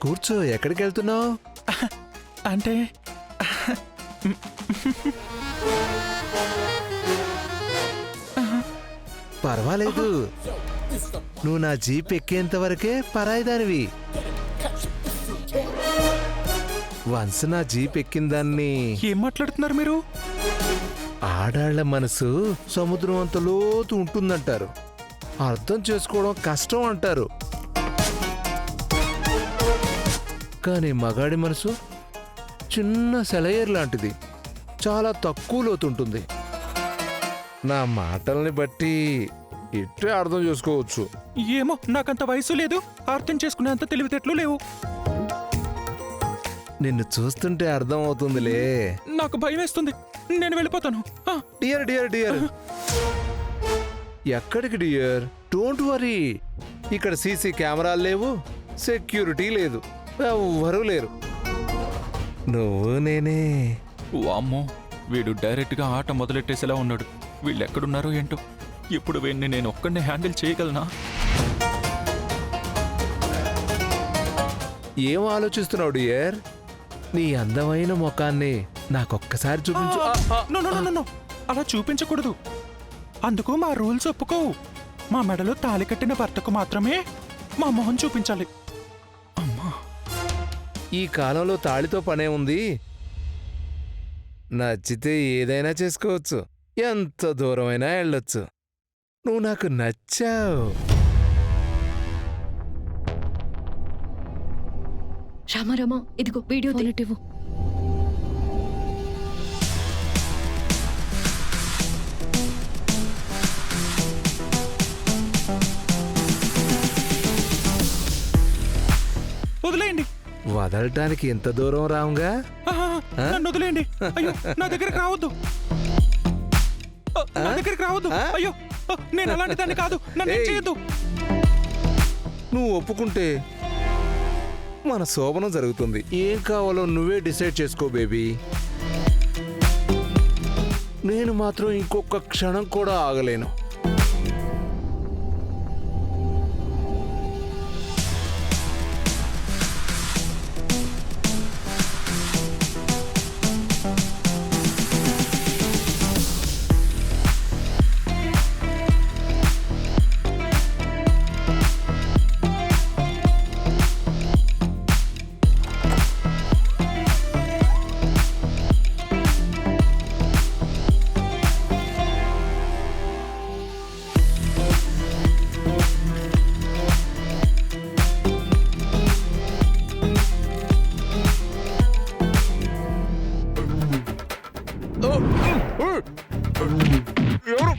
కూర్చో. ఎక్కడికి వెళ్తున్నావు? అంటే పర్వాలేదు, నువ్వు నా జీప్ ఎక్కేంత వరకే పరాయిదానివి. వన్స్ నా జీప్ ఎక్కిన దాన్ని. ఏం మాట్లాడుతున్నారు మీరు? ఆడాళ్ల మనసు సముద్రం అంత లోతు ఉంటుందంటారు, అర్థం చేసుకోవడం కష్టం అంటారు. కానీ మగాడి మనసు చిన్న సెలయేరు లాంటిది, చాలా తక్కువ లోతుంటుంది. నా మాటల్ని బట్టి ఇట్టే అర్థం చేసుకోవచ్చు. ఏమో, నాకంత వయసు లేదు, అర్థం చేసుకునేంత తెలివితేటలు లేవు. నిన్ను చూస్తుంటే అర్థం అవుతుందిలే. నాకు భయం వేస్తుంది, నేను వెళ్ళిపోతాను. డియర్ డియర్ డియర్, ఎక్కడికి డియర్? డోంట్ వరీ, ఇక్కడ సీసీ కెమెరాలు లేవు, సెక్యూరిటీ లేదు, ఎవ్వరూ లేరు. నువ్వు నేనే. వామ్మో, వీడు డైరెక్ట్గా ఆట మొదలెట్టేసేలా ఉన్నాడు. వీళ్ళు ఎక్కడున్నారో ఏంటో. ఇప్పుడు వీడిని నేను ఒక్కడినే హ్యాండిల్ చేయగలనా? ఏం ఆలోచిస్తున్నావు డియర్? నీ అందమైన ముఖాన్ని నాకొక్కసారి చూపించు. నో నో నో నో, అలా చూపించకూడదు. అందుకు మా రూల్స్ ఒప్పుకోవు. మా మెడలో తాళి కట్టిన భర్తకు మాత్రమే మా మొహం చూపించాలి. అమ్మా, ఈ కాలంలో తాళితో పనే ఉంది. నచ్చితే ఏదైనా చేసుకోవచ్చు, ఎంత దూరమైనా వెళ్ళొచ్చు. నువ్వు నాకు నచ్చావు. రామారామా, ఇదిగో వీడియో తినటివ్వు. వదిలేయండి. వదలటానికి ఎంత దూరం రావుగా? నన్ను వదిలేయండి. అయ్యో, నా దగ్గరికి రావద్దు, నా దగ్గరికి రావద్దు. అయ్యో, నేను అలాంటి దాన్ని కాదు, నన్ను చేయొద్దు. నువ్వు ఒప్పుకుంటే మన శోభనం జరుగుతుంది. ఏం కావాలో నువ్వే డిసైడ్ చేసుకో బేబీ. నేను మాత్రం ఇంకొక క్షణం కూడా ఆగలేను. ఎవరు?